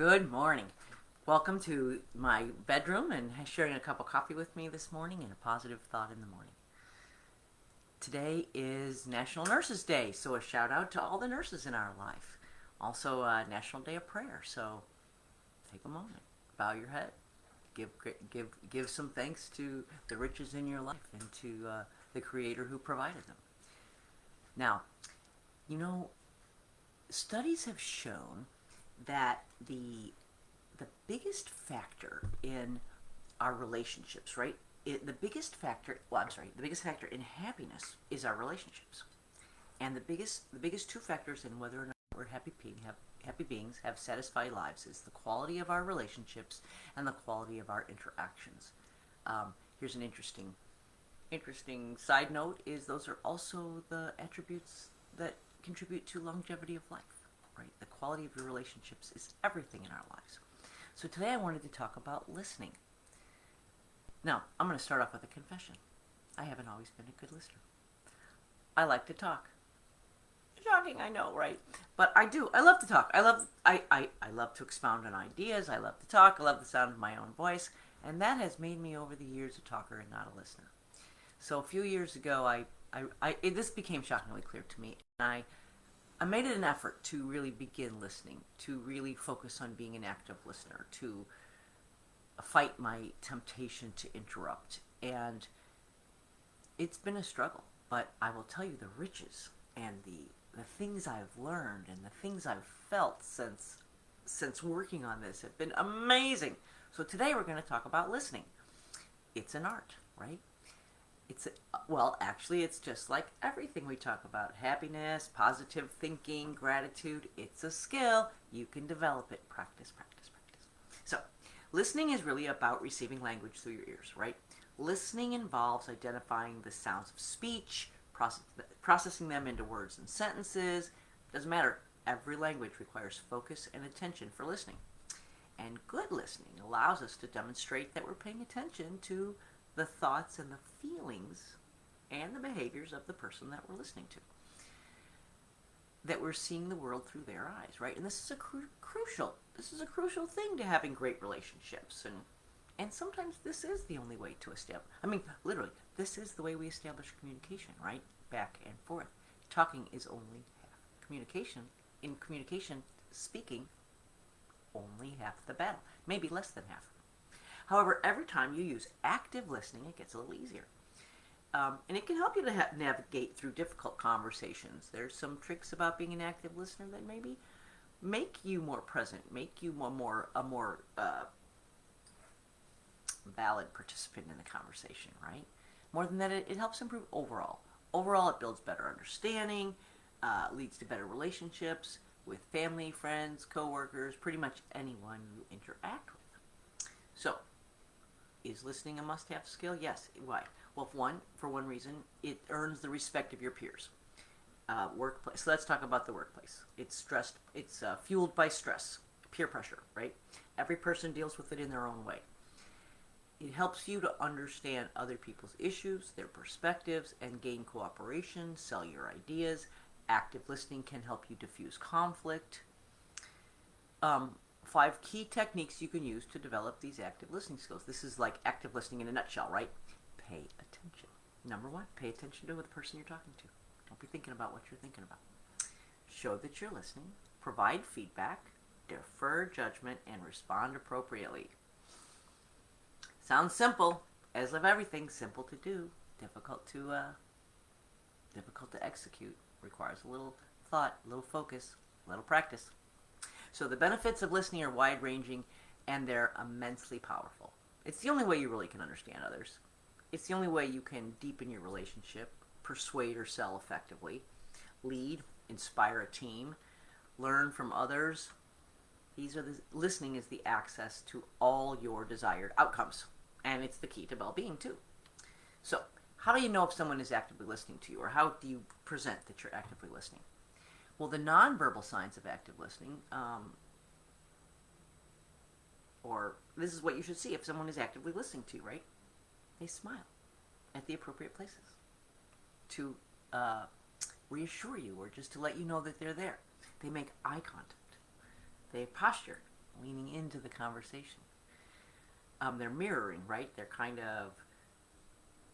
Good morning. Welcome to my bedroom and sharing a cup of coffee with me this morning and a positive thought in the morning. Today is National Nurses Day, so a shout out to all the nurses in our life. Also, National Day of Prayer, so take a moment, bow your head, give some thanks to the riches in your life and to the Creator who provided them. Now, studies have shown that the biggest factor in our relationships, right? The biggest factor in happiness is our relationships. And the biggest two factors in whether or not we're happy beings have satisfied lives is the quality of our relationships and the quality of our interactions. Here's an interesting side note: is those are also the attributes that contribute to longevity of life. Right? The quality of your relationships is everything in our lives. So today I wanted to talk about listening. Now, I'm going to start off with a confession. I haven't always been a good listener. I like to talk. Shocking, I know, right? But I do. I love to talk. I love to expound on ideas. I love to talk. I love the sound of my own voice. And that has made me over the years a talker and not a listener. So a few years ago, this became shockingly clear to me. And I made it an effort to really begin listening, to really focus on being an active listener, to fight my temptation to interrupt. And it's been a struggle, but I will tell you the riches and the things I've learned and the things I've felt since working on this have been amazing. So today we're going to talk about listening. It's an art, right? Actually, it's just like everything we talk about. Happiness, positive thinking, gratitude. It's a skill. You can develop it. Practice, practice, practice. So, listening is really about receiving language through your ears, right? Listening involves identifying the sounds of speech, processing them into words and sentences. Doesn't matter. Every language requires focus and attention for listening. And good listening allows us to demonstrate that we're paying attention to the thoughts and the feelings and the behaviors of the person that we're listening to. That we're seeing the world through their eyes, right? And this is a crucial thing to having great relationships. And sometimes this is the only way to establish. Literally, this is the way we establish communication, right? Back and forth. Talking is only half. Communication, speaking, only half the battle. Maybe less than half. However, every time you use active listening, it gets a little easier. And it can help you to navigate through difficult conversations. There's some tricks about being an active listener that maybe make you more present, make you a more valid participant in the conversation, right? More than that, it helps improve overall. Overall, it builds better understanding, leads to better relationships with family, friends, coworkers, pretty much anyone you interact with. So, is listening a must-have skill? Yes. Why? Well, for one reason, it earns the respect of your peers. Workplace. So let's talk about the workplace. It's fueled by stress, peer pressure, right? Every person deals with it in their own way. It helps you to understand other people's issues, their perspectives, and gain cooperation, sell your ideas. Active listening can help you diffuse conflict. 5 key techniques you can use to develop these active listening skills. This is like active listening in a nutshell, right? Pay attention. Number 1, pay attention to the person you're talking to. Don't be thinking about what you're thinking about. Show that you're listening. Provide feedback. Defer judgment and respond appropriately. Sounds simple. As of everything, simple to do, difficult to execute. Requires a little thought, a little focus, a little practice. So the benefits of listening are wide-ranging, and they're immensely powerful. It's the only way you really can understand others. It's the only way you can deepen your relationship, persuade or sell effectively, lead, inspire a team, learn from others. Listening is the access to all your desired outcomes, and it's the key to well-being too. So, how do you know if someone is actively listening to you, or how do you present that you're actively listening? Well, the nonverbal signs of active listening, or this is what you should see if someone is actively listening to you, right? They smile at the appropriate places to reassure you or just to let you know that they're there. They make eye contact. They posture leaning into the conversation. They're mirroring, right? They're kind of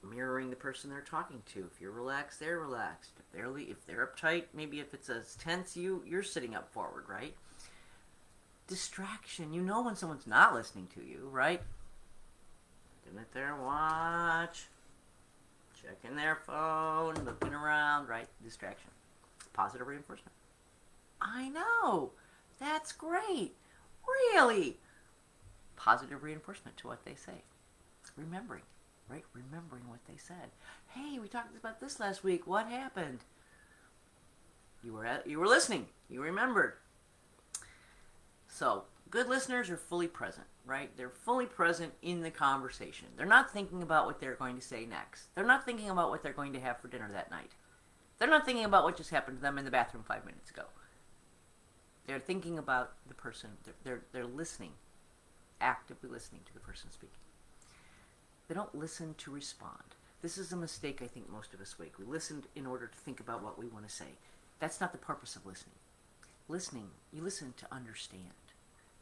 mirroring the person they're talking to. If you're relaxed, they're relaxed. If they're uptight, maybe if it's as tense, you're sitting up forward, right? Distraction. You know when someone's not listening to you, right? Looking at their watch, checking their phone, looking around, right? Distraction. Positive reinforcement. I know. That's great. Really? Positive reinforcement to what they say. Remembering, right? Remembering what they said. Hey, we talked about this last week. What happened? You were listening. You remembered. So, good listeners are fully present, right? They're fully present in the conversation. They're not thinking about what they're going to say next. They're not thinking about what they're going to have for dinner that night. They're not thinking about what just happened to them in the bathroom 5 minutes ago. They're thinking about the person. They're listening, actively listening to the person speaking. They don't listen to respond. This is a mistake I think most of us make. We listen in order to think about what we want to say. That's not the purpose of listening. Listening, you listen to understand.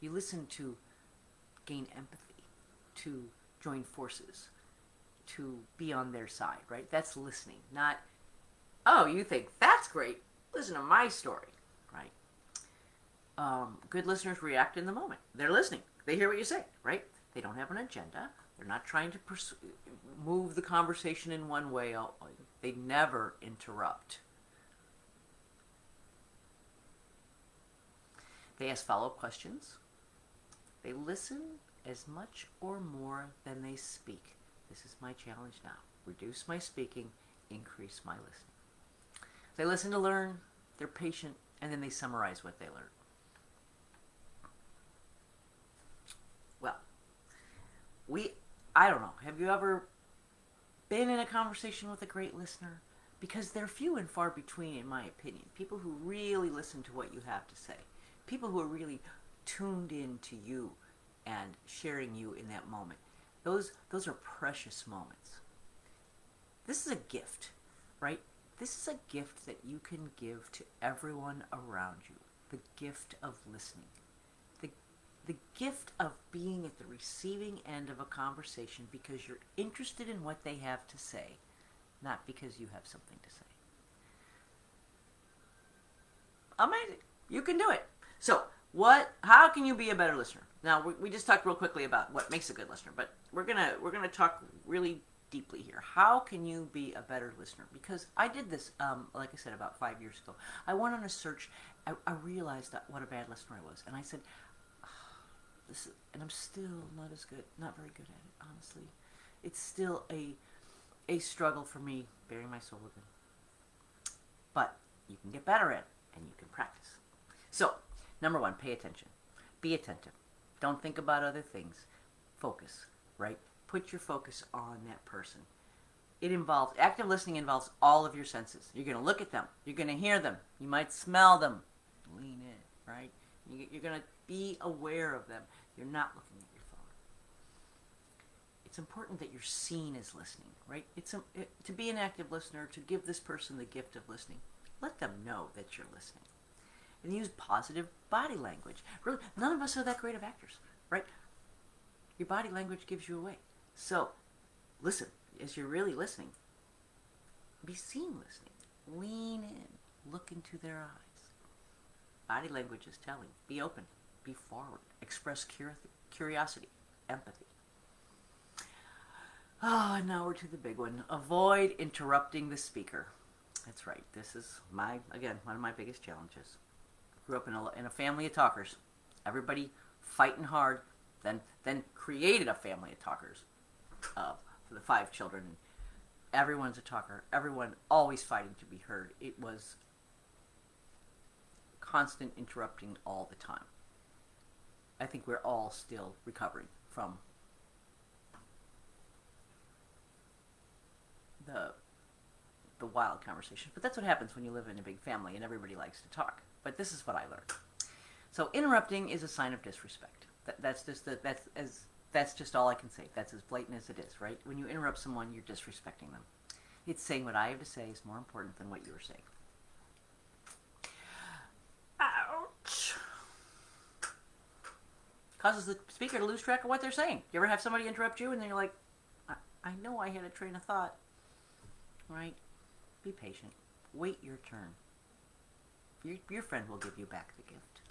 You listen to gain empathy, to join forces, to be on their side, right? That's listening, not, oh, you think that's great? Listen to my story, right? Good listeners react in the moment. They're listening. They hear what you say, right? They don't have an agenda. They're not trying to move the conversation in one way. They never interrupt. They ask follow-up questions. They listen as much or more than they speak. This is my challenge now. Reduce my speaking, increase my listening. They listen to learn, they're patient, and then they summarize what they learn. Well, I don't know, have you ever been in a conversation with a great listener? Because they're few and far between, in my opinion. People who really listen to what you have to say. People who are really tuned in to you and sharing you in that moment. Those are precious moments. This is a gift, right? This is a gift that you can give to everyone around you. The gift of listening. The gift of being at the receiving end of a conversation because you're interested in what they have to say, not because you have something to say. Amazing. You can do it. So, how can you be a better listener? Now, we just talked real quickly about what makes a good listener, but we're gonna talk really deeply here. How can you be a better listener? Because I did this, like I said, about 5 years ago. I went on a search. I realized that what a bad listener I was, and I said, and I'm still not very good at it, honestly. It's still a struggle for me, bearing my soul within. But you can get better at it, and you can practice. So, number one, pay attention. Be attentive. Don't think about other things. Focus, right? Put your focus on that person. Active listening involves all of your senses. You're going to look at them. You're going to hear them. You might smell them. Lean in, right? You're going to be aware of them. You're not looking at your phone. It's important that you're seen as listening, right? To be an active listener, to give this person the gift of listening, let them know that you're listening. And use positive body language. Really, none of us are that great of actors, right? Your body language gives you away. So, listen. As you're really listening, be seen listening. Lean in. Look into their eyes. Body language is telling. Be open. Be forward. Express curiosity. Empathy. Oh, and now we're to the big one. Avoid interrupting the speaker. That's right. This is one of my biggest challenges. Grew up in a family of talkers. Everybody fighting hard. Then created a family of talkers for the 5 children. Everyone's a talker. Everyone always fighting to be heard. It was constant interrupting all the time. I think we're all still recovering from the wild conversation. But that's what happens when you live in a big family and everybody likes to talk. But this is what I learned. So interrupting is a sign of disrespect. That's just all I can say. That's as blatant as it is, right? When you interrupt someone, you're disrespecting them. It's saying what I have to say is more important than what you're saying. Ouch. Causes the speaker to lose track of what they're saying. You ever have somebody interrupt you and then you're like, I know I had a train of thought. Right? Be patient. Wait your turn. Your friend will give you back the gift.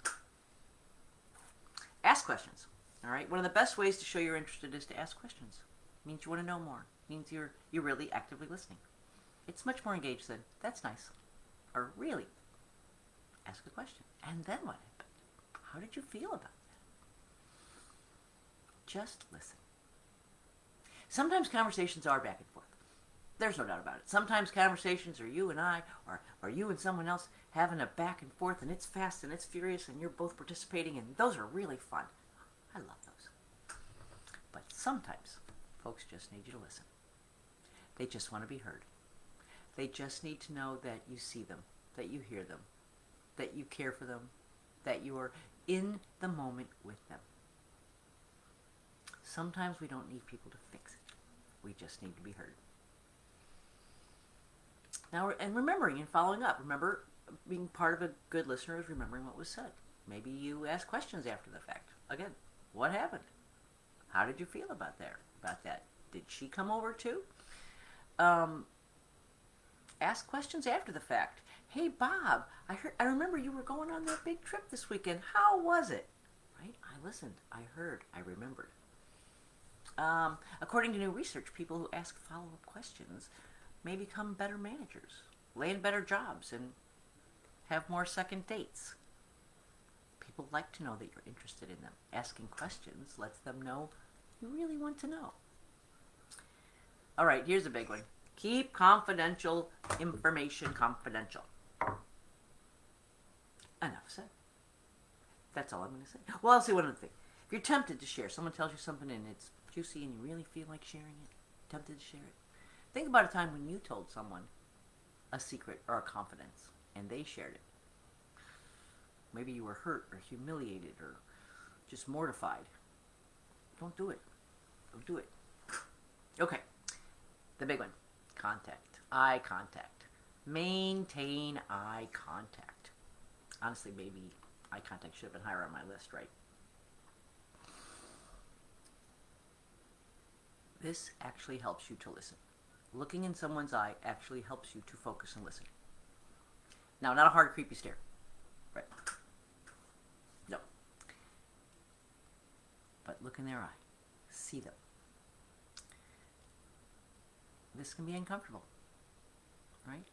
Ask questions. All right? One of the best ways to show you're interested is to ask questions. It means you want to know more. It means you're really actively listening. It's much more engaged than, that's nice. Or really, ask a question. And then what happened? How did you feel about that? Just listen. Sometimes conversations are back and forth. There's no doubt about it. Sometimes conversations are you and I, or you and someone else having a back and forth, and it's fast and it's furious, and you're both participating, and those are really fun. I love those. But sometimes folks just need you to listen. They just want to be heard. They just need to know that you see them, that you hear them, that you care for them, that you are in the moment with them. Sometimes we don't need people to fix it. We just need to be heard. Now, and remembering and following up. Remember, being part of a good listener is remembering what was said. Maybe you ask questions after the fact. Again, what happened? How did you feel about that? Did she come over too? Ask questions after the fact. Hey, Bob, I remember you were going on that big trip this weekend. How was it? Right? I listened. I heard. I remembered. According to new research, people who ask follow-up questions may become better managers, land better jobs, and have more second dates. People like to know that you're interested in them. Asking questions lets them know you really want to know. All right, here's a big one. Keep confidential information confidential. Enough said. That's all I'm going to say. Well, I'll say one other thing. If you're tempted to share, someone tells you something and it's juicy and you really feel like sharing it, tempted to share it, think about a time when you told someone a secret or a confidence and they shared it. Maybe you were hurt or humiliated or just mortified. Don't do it. Don't do it. Okay. The big one. Contact. Eye contact. Maintain eye contact. Honestly, maybe eye contact should have been higher on my list, right? This actually helps you to listen. Looking in someone's eye actually helps you to focus and listen. Now, not a hard, creepy stare. Right. No. But look in their eye. See them. This can be uncomfortable. Right?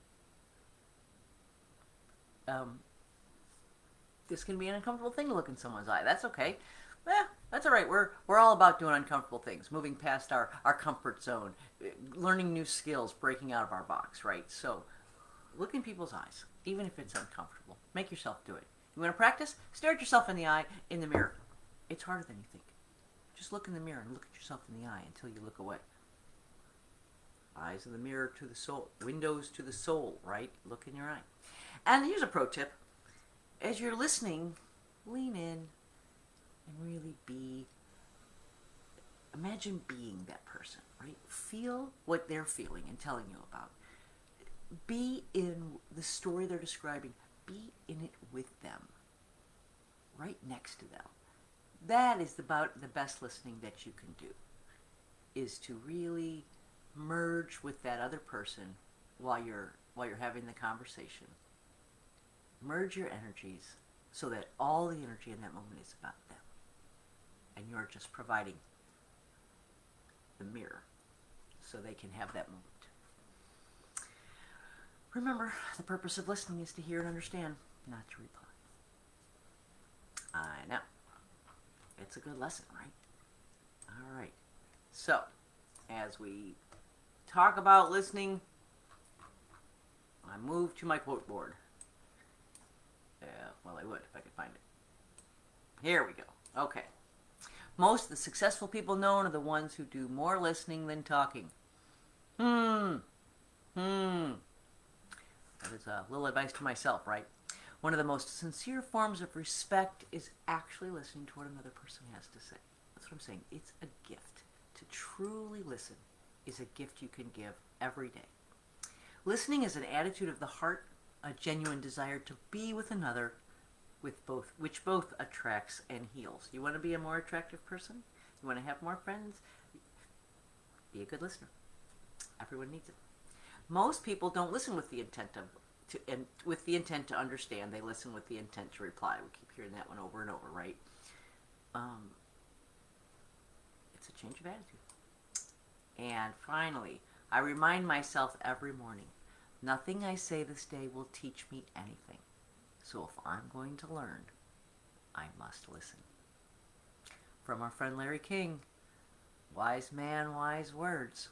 This can be an uncomfortable thing to look in someone's eye. That's okay. That's all right. We're all about doing uncomfortable things, moving past our comfort zone, learning new skills, breaking out of our box, right? So look in people's eyes, even if it's uncomfortable. Make yourself do it. You want to practice? Stare at yourself in the eye in the mirror. It's harder than you think. Just look in the mirror and look at yourself in the eye until you look away. Eyes in the mirror to the soul. Windows to the soul, right? Look in your eye. And here's a pro tip. As you're listening, lean in and really imagine being that person, right? Feel what they're feeling and telling you about. Be in the story they're describing. Be in it with them, right next to them. That is about the best listening that you can do, is to really merge with that other person while you're having the conversation. Merge your energies so that all the energy in that moment is about them. And you're just providing the mirror so they can have that moment. Remember, the purpose of listening is to hear and understand, not to reply. I know. It's a good lesson, right? All right. So, as we talk about listening, I move to my quote board. Well, I would if I could find it. Here we go. Okay. Most of the successful people known are the ones who do more listening than talking. That is a little advice to myself, right? One of the most sincere forms of respect is actually listening to what another person has to say. That's what I'm saying. It's a gift. To truly listen is a gift you can give every day. Listening is an attitude of the heart, a genuine desire to be with another which both attracts and heals. You want to be a more attractive person? You want to have more friends? Be a good listener. Everyone needs it. Most people don't listen with the intent to understand. They listen with the intent to reply. We keep hearing that one over and over, right? It's a change of attitude. And finally, I remind myself every morning, nothing I say this day will teach me anything. So if I'm going to learn, I must listen. From our friend Larry King, wise man, wise words.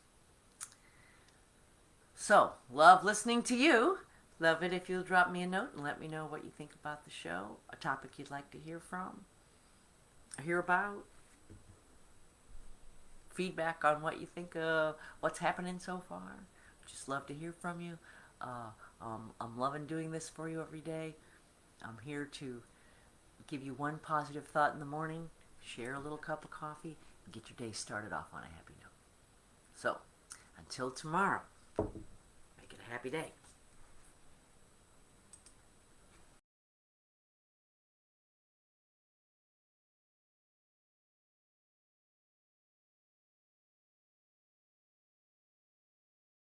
So, love listening to you. Love it if you'll drop me a note and let me know what you think about the show, a topic you'd like to hear about, feedback on what you think of what's happening so far. Just love to hear from you. I'm loving doing this for you every day. I'm here to give you one positive thought in the morning, share a little cup of coffee, and get your day started off on a happy note. So, until tomorrow, make it a happy day.